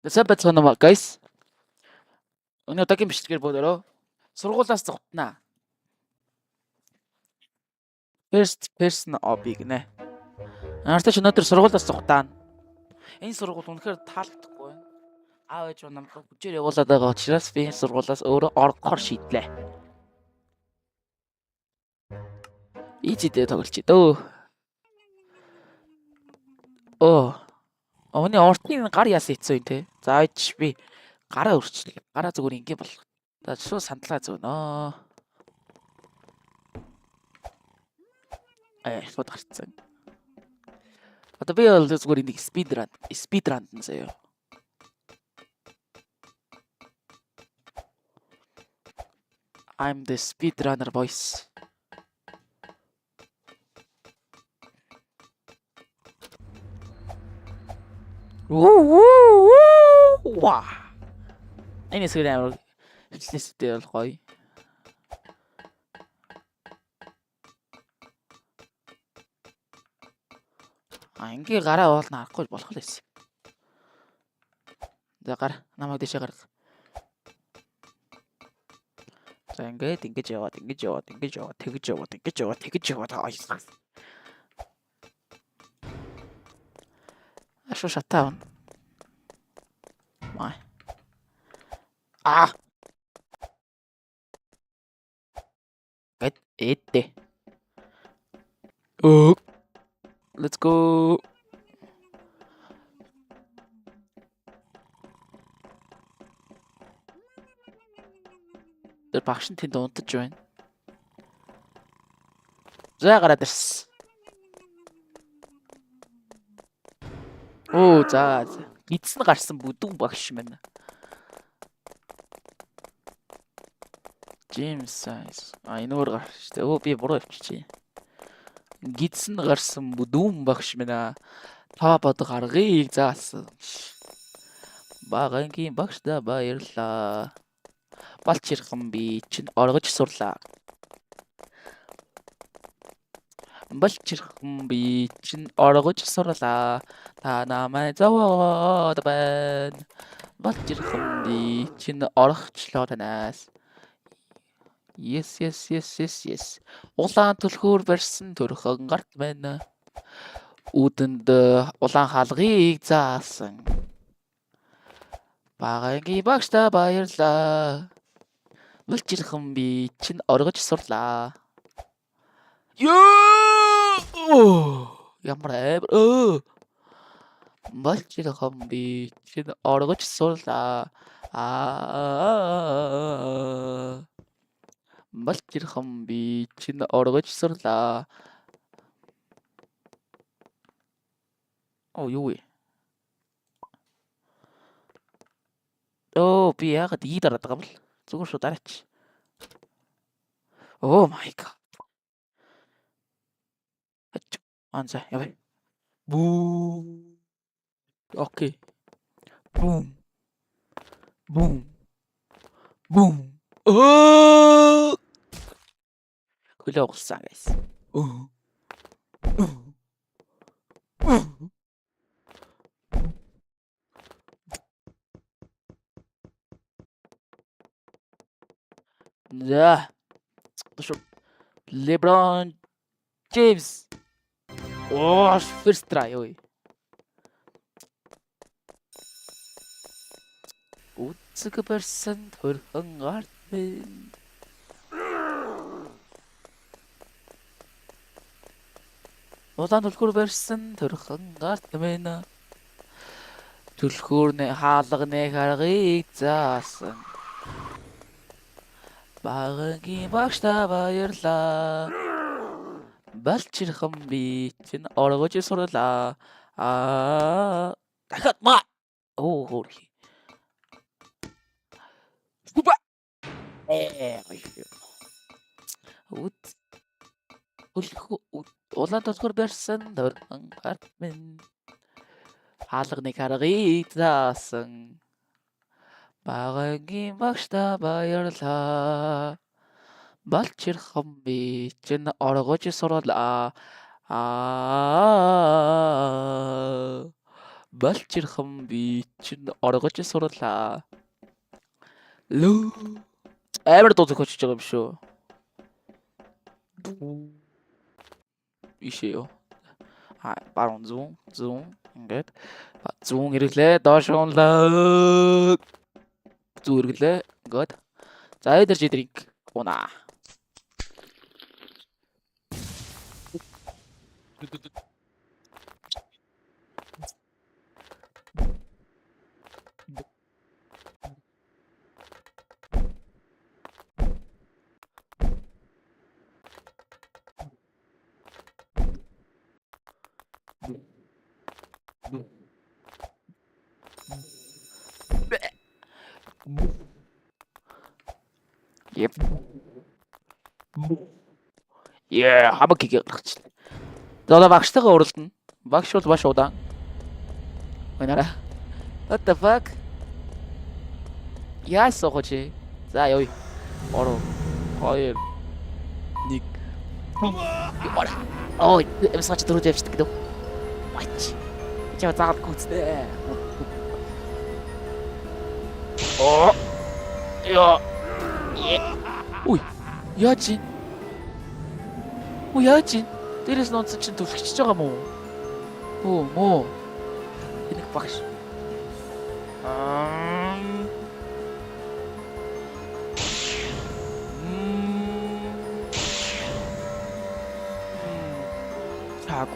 Сайн байцгаана уу guys. Өнөө удаагийн бичлэгээр бүгдөө сургуулиас зогтнаа. First person OB гинэ. Артач өнөөдөр сургуулиас зогтаана. Энэ сургууль үнэхээр таалагдахгүй байна. Аав ээж намайг хүчээр явуулаад байгаа учраас би энэ сургуулиас өөрөө орохоор шийдлээ. Ийчдээ тоглож дөө. Өөний уртын гар яасан хэцүү юм те. За ээж би гараа өрчлөө. Гараа зүгээр ингэ болох. За шууд сандлага зөөнөө. Шууд гарцсан. Одоо би бол зүгээр нэг speedrun заяа. I'm the speedrunner boys. Wow. Энэ сүрээр хэлсэстэй бол гоё. Ингээ гараа уулна харахгүй болох л байсан. За гар намайг дэшээ гарга. За ингэж яваад тэгж яваад аяа. Ашуу шатаа. Май. Эдэ. Let's go. Тэр багш нь тэнд унтаж байна. За гараад ирсэн. За гидсэн гарсан бүдүүн багш байна. James size. Энэгээр гарч штэ. Би буруу явчихжээ. Гидсэн гарсан бүдүүн багш байна. Та бод гаргыг заасан. Багангийн багшдаа баярлаа. Балчирхан би чинь оргож сурлаа. Та намайг зовоод байна. Балчирхан би чинь орохчлоо танаас. Yes. Улаан түлхүүр барьсан төрхөн гарт байна. Үүдэнд улаан хаалгыг заасан. Багангийн багшдаа баярлаа. Балчирхан би чинь оргож сурлаа. Ямар балчирхан би чинь оргож сурлаа. Балчирхан би чинь оргож сурлаа. Юу вэ? Би яагаад ий дараад байгаа юм бол? Зүгээр шууд дараач. Oh my god. Анзаа яваа. Бүү. Окей. Бум. Хөлөө угалсан guys. За. LeBron James. First try ой. Үзэг барьсан төрхөн гарт байна. Улаан түлхүүр барьсан төрхөн гарт байна. Түлхүүрний хаалганы харгыг заасан. Багангийн багшдаа баярлаа. Балчирхан би чинь оргож сурлаа. Дахиад маа. Хөрхи. Супа. Улаан түлхүүр барьсан төрхөн гарт байна. Хаалганы харгыг заасан. Багангийн багшдаа баярлаа. Балчирхан би чинь оргож сурлаа. Балчирхан би чинь оргож сурлаа. Лөө. Амар дуу зохиож байгаа юм шүү. Ишээ. Баруун зүүн ингээд зүүн ирэглээ доош унлаа. Зүүн ирэглээ ингээд. За эдэрч дринк унаа. Yep. Yeah, хамаг хийгээ гаргачихлаа. За багштайгаа уралдана. Багш бол баш удаан. Өнөөрэ. What the fuck? Яасоо хочи. За ёо. 3 2 1. Ora. Ой, эмсгач дөрөв явчихдаг гэдэг. Мач. Чаа заагаад гүцтэй. Оо. Яа. Ой, яаж ийн? Ой, яаж ийн? Дээрээс нь унтсан чинь түлхчихэж байгаа мó? Мөө. Энийг багш.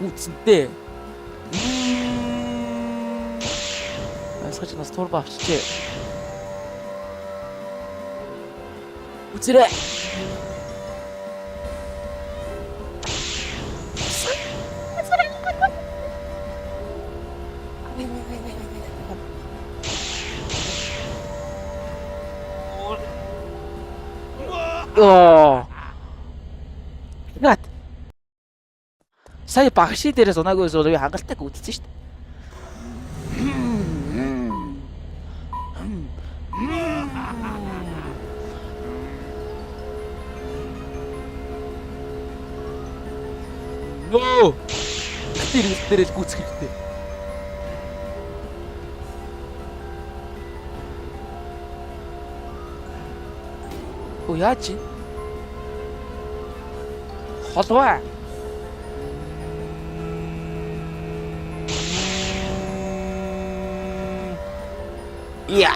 Гүцэнтэй. Асгач нас турба авчижээ. Үзэрэ. Гат. Сая багши дээрээс унаагүйс бол би хангалттай гүйтсэн шүү дээ. Нөө. Дээрээс гүцэх хэрэгтэй. Оо яаж чи? Холваа. Я.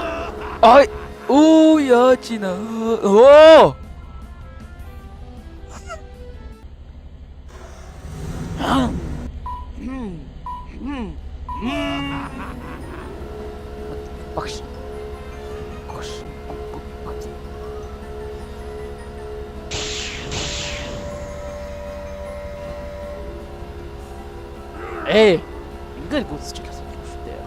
Ой. Оо яаж чи наа. Оо. Багш. Ингээд гүцэж л асууж шүү дээ.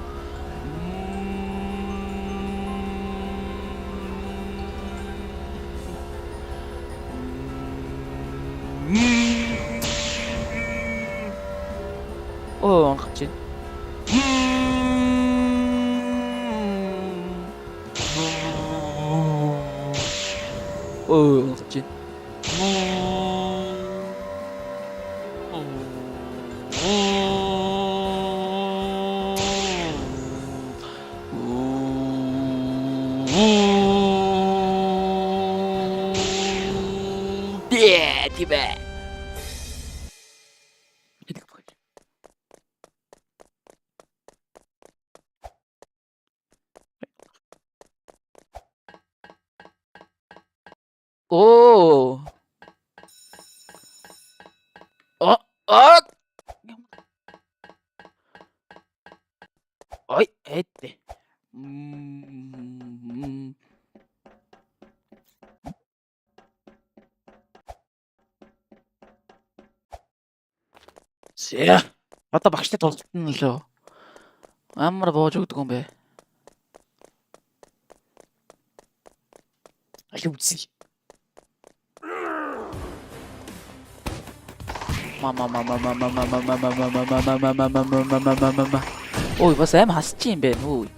Оо, анхч. Оо, анхч. Тебе. Оо. Ой, эдэ. Зэ. Одоо багштай тултна лөө. Амар боож өгдөг юм бэ. Аюу үзье. Мама. Ой, бас аим хасч юм бэ нүү.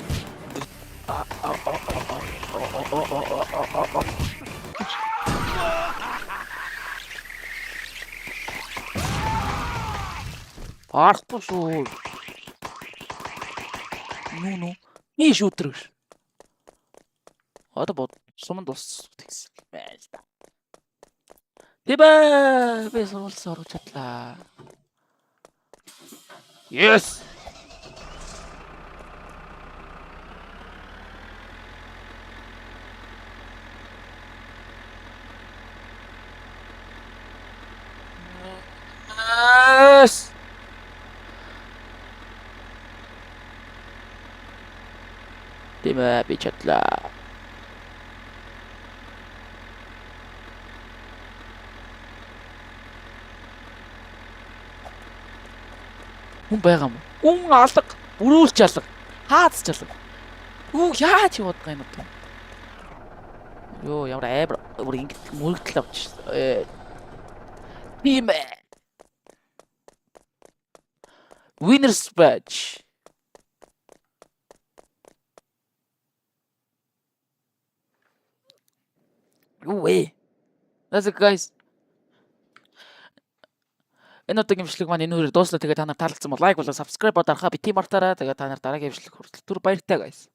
Арахгүй шүү. Нүү. Ий шүүтрэг. Одоо бод суманд ус тэгсэн байж та. Тэбэ би сурвалжсан орж чадлаа. Yes. Yes. Тэбэ би чадлаа. Хүн байгаа юм. Хүн алга, өрөөлч алга, хаац алга. Юу яаж яваад байгаа юм бэ? Йоо, ямар амар ингэ мөрөгдөл авч. Тийм ээ. Winners badge. Юу вэ? That's it guys. Энэ удаагийн бичлэг маань энэ хүрээр дууслаа. Тэгээ та нар таалагдсан бол лайк болоо subscribe дарахаа бити мартаарай. Тэгээ та нар дараагийн бичлэг хүртэл түр баяртай guys.